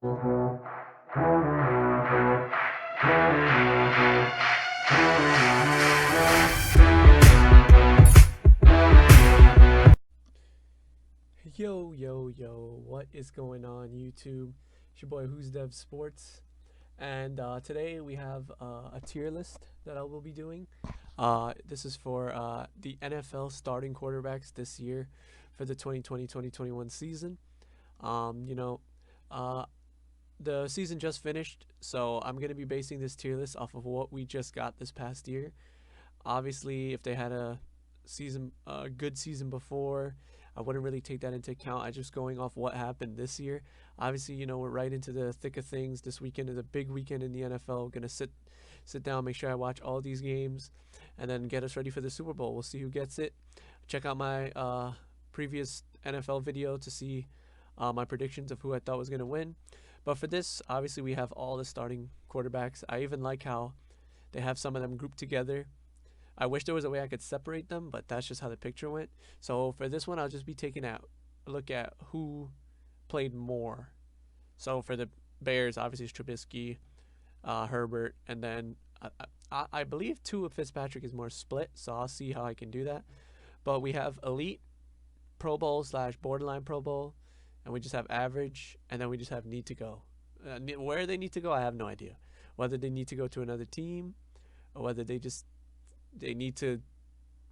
Yo, yo, yo, what is going on, YouTube? It's your boy Who's Dev Sports, and today we have a tier list that I will be doing. This is for the NFL starting quarterbacks this year for the 2020-2021 season. Um, you know, uh, the season just finished, so I'm going to be basing this tier list off of what we just got this past year. Obviously, if they had a good season before, I wouldn't really take that into account. I just going off what happened this year. Obviously, we're right into the thick of things. This weekend is a big weekend in the NFL. Gonna sit down, make sure I watch all these games, and then get us ready for the Super Bowl. We'll see who gets it. Check out my previous NFL video to see my predictions of who I thought was gonna win. But for this, obviously, we have all the starting quarterbacks. I even like how they have some of them grouped together. I wish there was a way I could separate them, but that's just how the picture went. So for this one, I'll just be taking a look at who played more. So for the Bears, obviously it's Trubisky, Herbert, and then I believe two of Fitzpatrick is more split, so I'll see how I can do that. But we have elite, Pro Bowl slash borderline Pro Bowl, and we just have average, and then we just have need to go. Where they need to go, I have no idea. Whether they need to go to another team, or whether they need to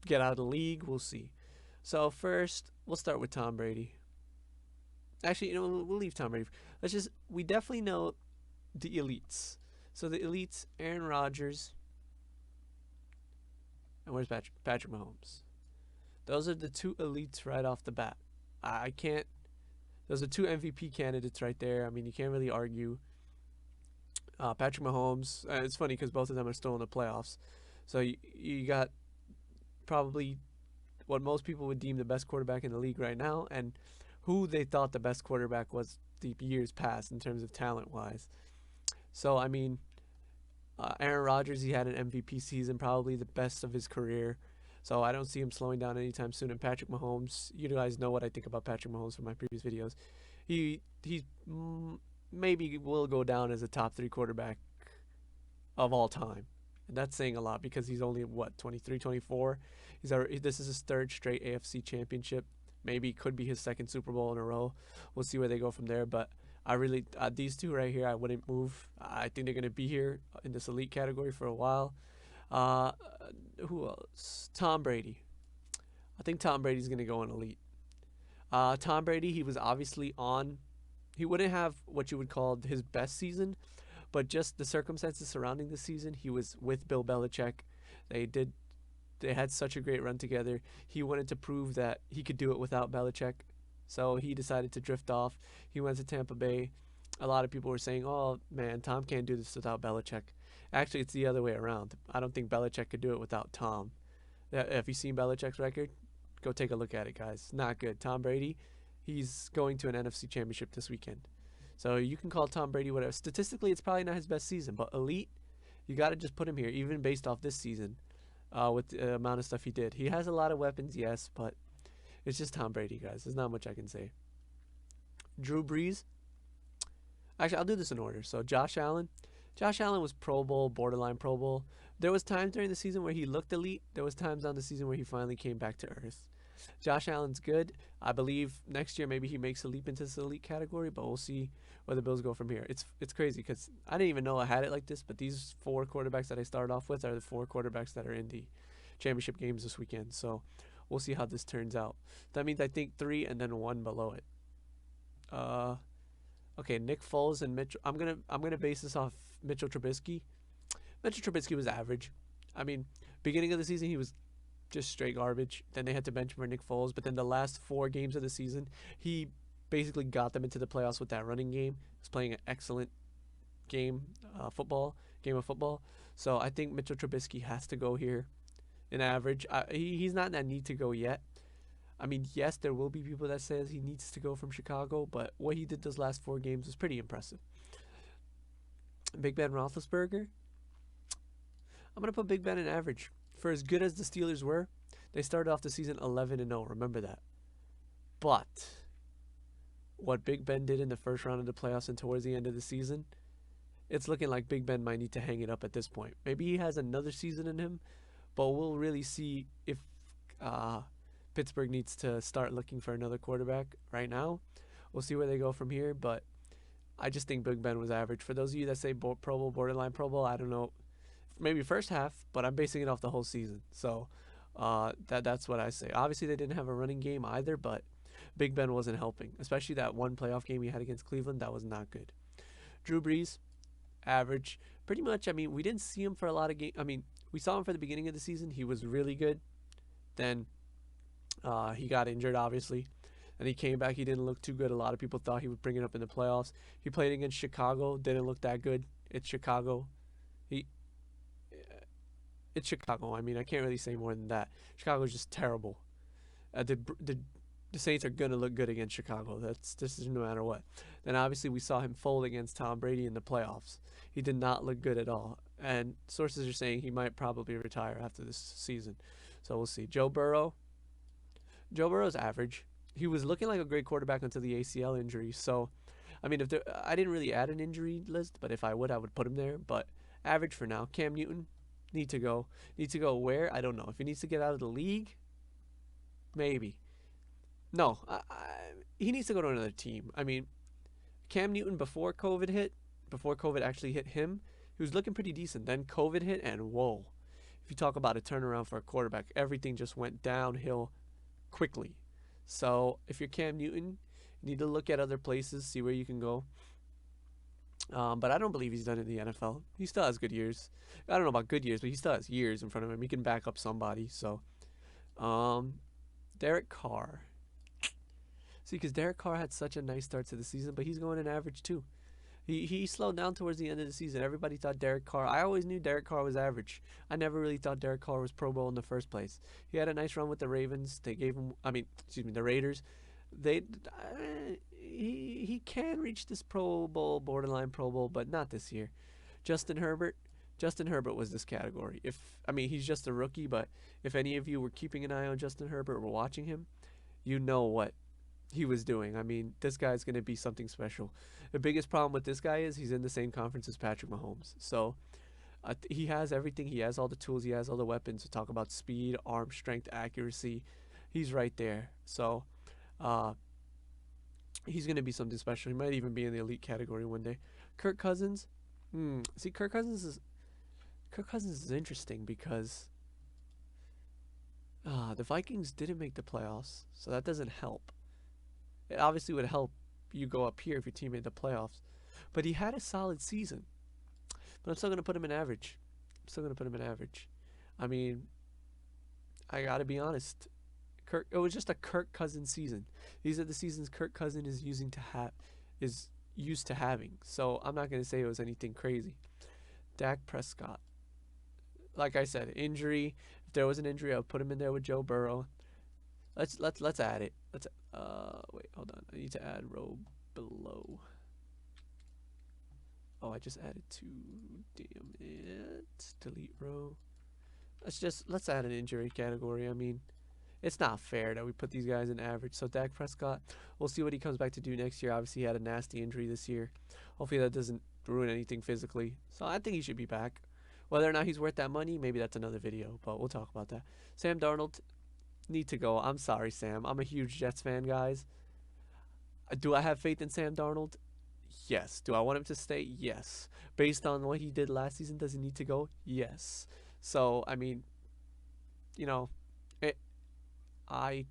get out of the league. We'll see. So first, we'll start with Tom Brady. Actually, we'll leave Tom Brady. We definitely know the elites. So the elites, Aaron Rodgers, and where's Patrick Mahomes? Those are the two elites right off the bat. I can't. Those are two MVP candidates right there. I mean, you can't really argue. Patrick Mahomes. It's funny because both of them are still in the playoffs. So you got probably what most people would deem the best quarterback in the league right now, and who they thought the best quarterback was the years past in terms of talent wise. So I mean, Aaron Rodgers, he had an MVP season, probably the best of his career. So I don't see him slowing down anytime soon. And Patrick Mahomes, you guys know what I think about Patrick Mahomes from my previous videos. He maybe will go down as a top three quarterback of all time. And that's saying a lot because he's only what 23, 24. This is his third straight AFC championship. Maybe could be his second Super Bowl in a row. We'll see where they go from there. But I really these two right here, I wouldn't move. I think they're gonna be here in this elite category for a while. Uh, who else? Tom Brady. I think Tom Brady's gonna go in elite. Tom Brady, he was obviously on. He wouldn't have what you would call his best season, but just the circumstances surrounding the season, he was with Bill Belichick. They did. They had such a great run together. He wanted to prove that he could do it without Belichick, so he decided to drift off. He went to Tampa Bay. A lot of people were saying, "Oh man, Tom can't do this without Belichick." Actually, it's the other way around. I don't think Belichick could do it without Tom. If you've seen Belichick's record, go take a look at it, guys. Not good. Tom Brady, he's going to an NFC Championship this weekend. So you can call Tom Brady whatever. Statistically, it's probably not his best season, but elite, you got to just put him here, even based off this season, with the amount of stuff he did. He has a lot of weapons, yes, but it's just Tom Brady, guys. There's not much I can say. Drew Brees. Actually, I'll do this in order. So Josh Allen. Josh Allen was Pro Bowl, borderline Pro Bowl. There was times during the season where he looked elite. There was times on the season where he finally came back to earth. Josh Allen's good. I believe next year maybe he makes a leap into this elite category, but we'll see where the Bills go from here. It's crazy because I didn't even know I had it like this, but these four quarterbacks that I started off with are the four quarterbacks that are in the championship games this weekend. So we'll see how this turns out. That means I think three and then one below it. Uh, okay, Nick Foles and Mitchell. I'm gonna base this off Mitchell Trubisky. Mitchell Trubisky was average. I mean, beginning of the season he was just straight garbage. Then they had to bench for Nick Foles. But then the last four games of the season, he basically got them into the playoffs with that running game. He was playing an excellent game of football. So I think Mitchell Trubisky has to go here in average. He's not in that need to go yet. I mean, yes, there will be people that says he needs to go from Chicago, but what he did those last four games was pretty impressive. Big Ben Roethlisberger. I'm gonna put Big Ben in average. For as good as the Steelers were, they started off the season 11-0. Remember that. But what Big Ben did in the first round of the playoffs and towards the end of the season, it's looking like Big Ben might need to hang it up at this point. Maybe he has another season in him, but we'll really see if uh, Pittsburgh needs to start looking for another quarterback right now. We'll see where they go from here, but I just think Big Ben was average. For those of you that say Pro Bowl, borderline Pro Bowl, I don't know, maybe first half, but I'm basing it off the whole season. So that's what I say. Obviously, they didn't have a running game either, but Big Ben wasn't helping, especially that one playoff game he had against Cleveland. That was not good. Drew Brees, average. Pretty much, I mean, we didn't see him for a lot of games. I mean, we saw him for the beginning of the season. He was really good. Then he got injured, obviously. And he came back. He didn't look too good. A lot of people thought he would bring it up in the playoffs. He played against Chicago. Didn't look that good. It's Chicago. He, it's Chicago. I mean, I can't really say more than that. Chicago's just terrible. The Saints are gonna look good against Chicago. This is no matter what. Then obviously we saw him fold against Tom Brady in the playoffs. He did not look good at all. And sources are saying he might probably retire after this season. So we'll see. Joe Burrow. Joe Burrow's average. He was looking like a great quarterback until the ACL injury. So, I mean, I didn't really add an injury list, but if I would put him there. But average for now. Cam Newton, need to go. Need to go where? I don't know. If he needs to get out of the league, maybe. No, he needs to go to another team. I mean, Cam Newton before COVID actually hit him, he was looking pretty decent. Then COVID hit, and whoa. If you talk about a turnaround for a quarterback, everything just went downhill quickly. So if you're Cam Newton, you need to look at other places, see where you can go. But I don't believe he's done in the NFL. He still has good years. I don't know about good years, but he still has years in front of him. He can back up somebody. So, Derek Carr. See, because Derek Carr had such a nice start to the season, but he's going in average too. He slowed down towards the end of the season. Everybody thought Derek Carr. I always knew Derek Carr was average. I never really thought Derek Carr was Pro Bowl in the first place. He had a nice run with the Ravens. They gave him. I mean, excuse me, the Raiders. He can reach this Pro Bowl, borderline Pro Bowl, but not this year. Justin Herbert. Justin Herbert was this category. He's just a rookie, but if any of you were keeping an eye on Justin Herbert or were watching him, you know what he was doing. I mean, this guy's going to be something special. The biggest problem with this guy is he's in the same conference as Patrick Mahomes. So he has everything. He has all the tools. He has all the weapons to talk about speed, arm strength, accuracy. He's right there. So he's going to be something special. He might even be in the elite category one day. Kirk Cousins. See, Kirk Cousins is interesting because the Vikings didn't make the playoffs, so that doesn't help. It obviously would help you go up here if your team made the playoffs. But he had a solid season. But I'm still going to put him in average. I mean, I got to be honest. It was just a Kirk Cousins season. These are the seasons Kirk Cousins is used to having. So I'm not going to say it was anything crazy. Dak Prescott. Like I said, injury. If there was an injury, I would put him in there with Joe Burrow. Let's add it. Wait, hold on. I need to add row below. Oh, I just added two. Damn it. Delete row. Let's add an injury category. I mean, it's not fair that we put these guys in average. So Dak Prescott, we'll see what he comes back to do next year. Obviously, he had a nasty injury this year. Hopefully that doesn't ruin anything physically. So I think he should be back. Whether or not he's worth that money, maybe that's another video, but we'll talk about that. Sam Darnold, need to go. I'm sorry, Sam. I'm a huge Jets fan, guys. Do I have faith in Sam Darnold? Yes. Do I want him to stay? Yes. Based on what he did last season, does he need to go? Yes. So, I mean, you know, I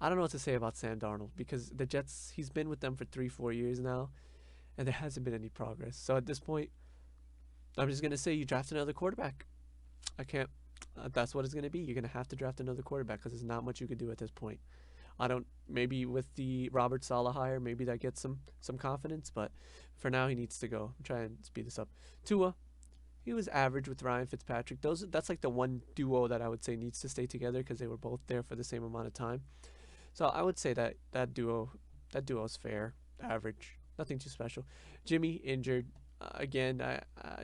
don't know what to say about Sam Darnold because the Jets, he's been with them for 3-4 years now, and there hasn't been any progress. So at this point, I'm just going to say you draft another quarterback. I can't. That's what it's going to be. You're going to have to draft another quarterback because there's not much you could do at this point. Maybe with the Robert Saleh hire, maybe that gets some confidence, but for now he needs to go. I'm trying to speed this up. Tua, he was average with Ryan Fitzpatrick. That's like the one duo that I would say needs to stay together because they were both there for the same amount of time. So I would say that duo is fair, average, nothing too special. Jimmy injured again.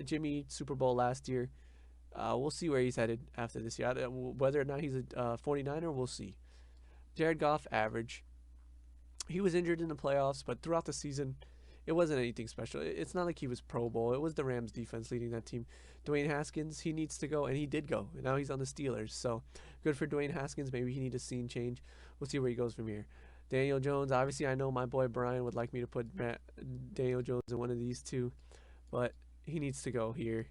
Jimmy Super Bowl last year. We'll see where he's headed after this year. Whether or not he's a 49er, we'll see. Jared Goff, average. He was injured in the playoffs, but throughout the season, it wasn't anything special. It's not like he was Pro Bowl. It was the Rams defense leading that team. Dwayne Haskins, he needs to go, and he did go. And now he's on the Steelers. So good for Dwayne Haskins. Maybe he needs a scene change. We'll see where he goes from here. Daniel Jones, obviously, I know my boy Brian would like me to put Daniel Jones in one of these two, but he needs to go here.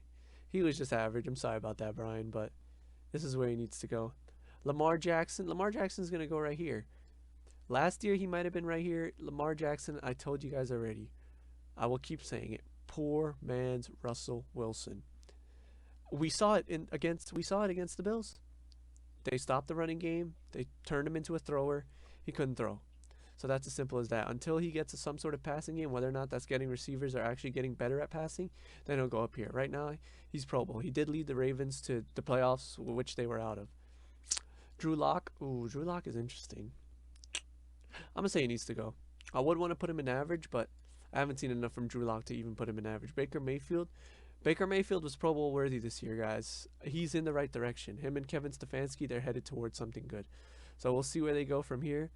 He was just average. I'm sorry about that, Brian, but this is where he needs to go. Lamar Jackson. Lamar Jackson's going to go right here. Last year, he might have been right here. Lamar Jackson, I told you guys already. I will keep saying it. Poor man's Russell Wilson. We saw it against the Bills. They stopped the running game. They turned him into a thrower. He couldn't throw. So that's as simple as that. Until he gets to some sort of passing game, whether or not that's getting receivers or actually getting better at passing, then he'll go up here. Right now, he's Pro Bowl. He did lead the Ravens to the playoffs, which they were out of. Drew Lock. Ooh, Drew Lock is interesting. I'm going to say he needs to go. I would want to put him in average, but I haven't seen enough from Drew Lock to even put him in average. Baker Mayfield. Baker Mayfield was Pro Bowl worthy this year, guys. He's in the right direction. Him and Kevin Stefanski, they're headed towards something good. So we'll see where they go from here.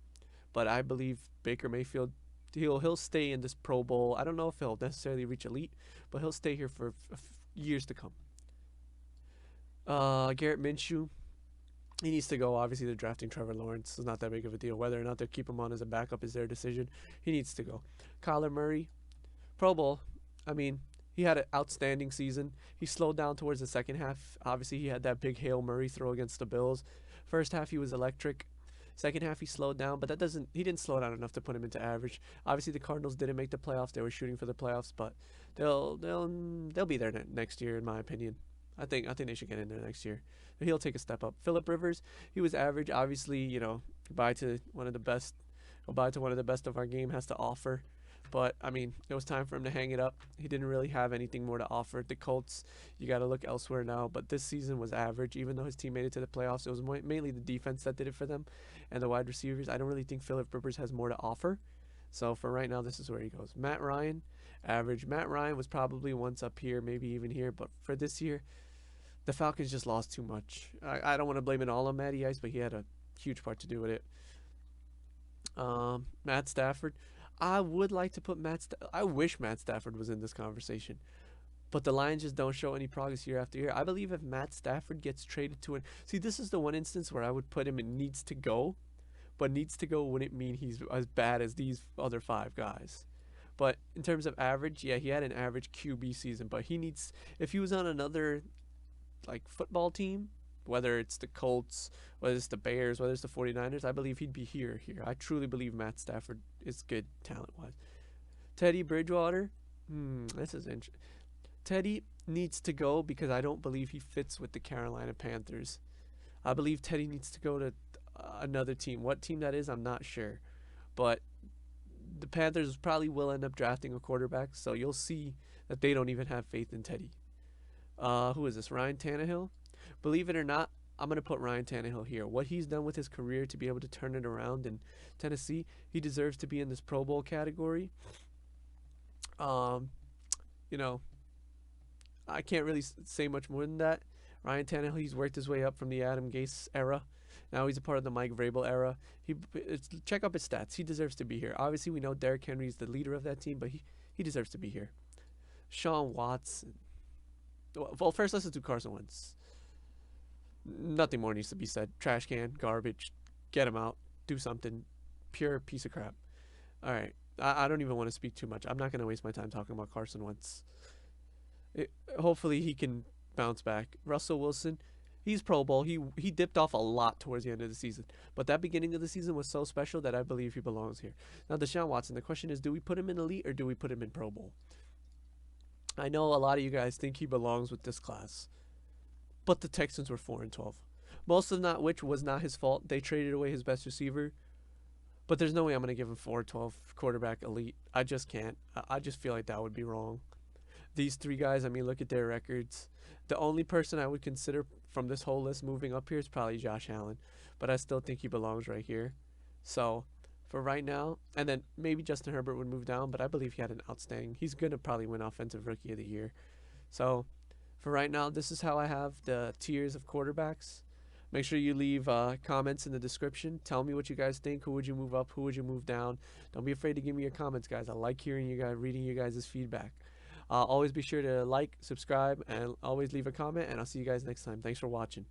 But I believe Baker Mayfield, he'll stay in this Pro Bowl. I don't know if he'll necessarily reach elite, but he'll stay here for years to come. Garrett Minshew. He needs to go. Obviously, they're drafting Trevor Lawrence. It's not that big of a deal. Whether or not they keep him on as a backup is their decision. He needs to go. Kyler Murray, Pro Bowl. I mean, he had an outstanding season. He slowed down towards the second half. Obviously, he had that big Hail Murray throw against the Bills. First half, he was electric. Second half, he slowed down, but he didn't slow down enough to put him into average. Obviously, the Cardinals didn't make the playoffs. They were shooting for the playoffs, but they'll be there next year, in my opinion. I think they should get in there next year. He'll take a step up. Phillip Rivers, he was average. Obviously, goodbye to one of the best of our game has to offer. But, I mean, it was time for him to hang it up. He didn't really have anything more to offer. The Colts, you got to look elsewhere now. But this season was average. Even though his team made it to the playoffs, it was mainly the defense that did it for them and the wide receivers. I don't really think Phillip Rivers has more to offer. So, for right now, this is where he goes. Matt Ryan, average. Matt Ryan was probably once up here, maybe even here. But for this year, the Falcons just lost too much. I don't want to blame it all on Matty Ice, but he had a huge part to do with it. Matt Stafford. I would like to put I wish Matt Stafford was in this conversation. But the Lions just don't show any progress year after year. I believe if Matt Stafford gets traded to see, this is the one instance where I would put him in needs to go. But needs to go wouldn't mean he's as bad as these other 5 guys. But in terms of average, yeah, he had an average QB season. But if he was on another football team, whether it's the Colts, whether it's the Bears, whether it's the 49ers, I believe he'd be here. I truly believe Matt Stafford is good talent-wise. Teddy Bridgewater, this is interesting. Teddy needs to go because I don't believe he fits with the Carolina Panthers. I believe Teddy needs to go to another team. What team that is, I'm not sure. But the Panthers probably will end up drafting a quarterback, so you'll see that they don't even have faith in Teddy. Who is this? Ryan Tannehill? Believe it or not, I'm going to put Ryan Tannehill here. What he's done with his career to be able to turn it around in Tennessee, he deserves to be in this Pro Bowl category. I can't really say much more than that. Ryan Tannehill, he's worked his way up from the Adam Gase era. Now he's a part of the Mike Vrabel era. Check up his stats. He deserves to be here. Obviously, we know Derrick Henry is the leader of that team, but he deserves to be here. Sean Watson. Well, first let's do Carson Wentz. Nothing more needs to be said. Trash can, garbage. Get him out. Do something. Pure piece of crap. All right. I don't even want to speak too much. I'm not going to waste my time talking about Carson Wentz. Hopefully he can bounce back. Russell Wilson, he's Pro Bowl. He dipped off a lot towards the end of the season. But that beginning of the season was so special that I believe he belongs here. Now, Deshaun Watson, the question is, do we put him in elite or do we put him in Pro Bowl? I know a lot of you guys think he belongs with this class. But the Texans were 4-12. Most of that which was not his fault. They traded away his best receiver. But there's no way I'm going to give him 4-12 quarterback elite. I just can't. I just feel like that would be wrong. These 3 guys, I mean, look at their records. The only person I would consider from this whole list moving up here is probably Josh Allen. But I still think he belongs right here. So, for right now, and then maybe Justin Herbert would move down, but I believe he had an outstanding. He's going to probably win Offensive Rookie of the Year. So, for right now, this is how I have the tiers of quarterbacks. Make sure you leave comments in the description. Tell me what you guys think. Who would you move up? Who would you move down? Don't be afraid to give me your comments, guys. I like hearing you guys, reading you guys' feedback. Always be sure to like, subscribe, and always leave a comment. And I'll see you guys next time. Thanks for watching.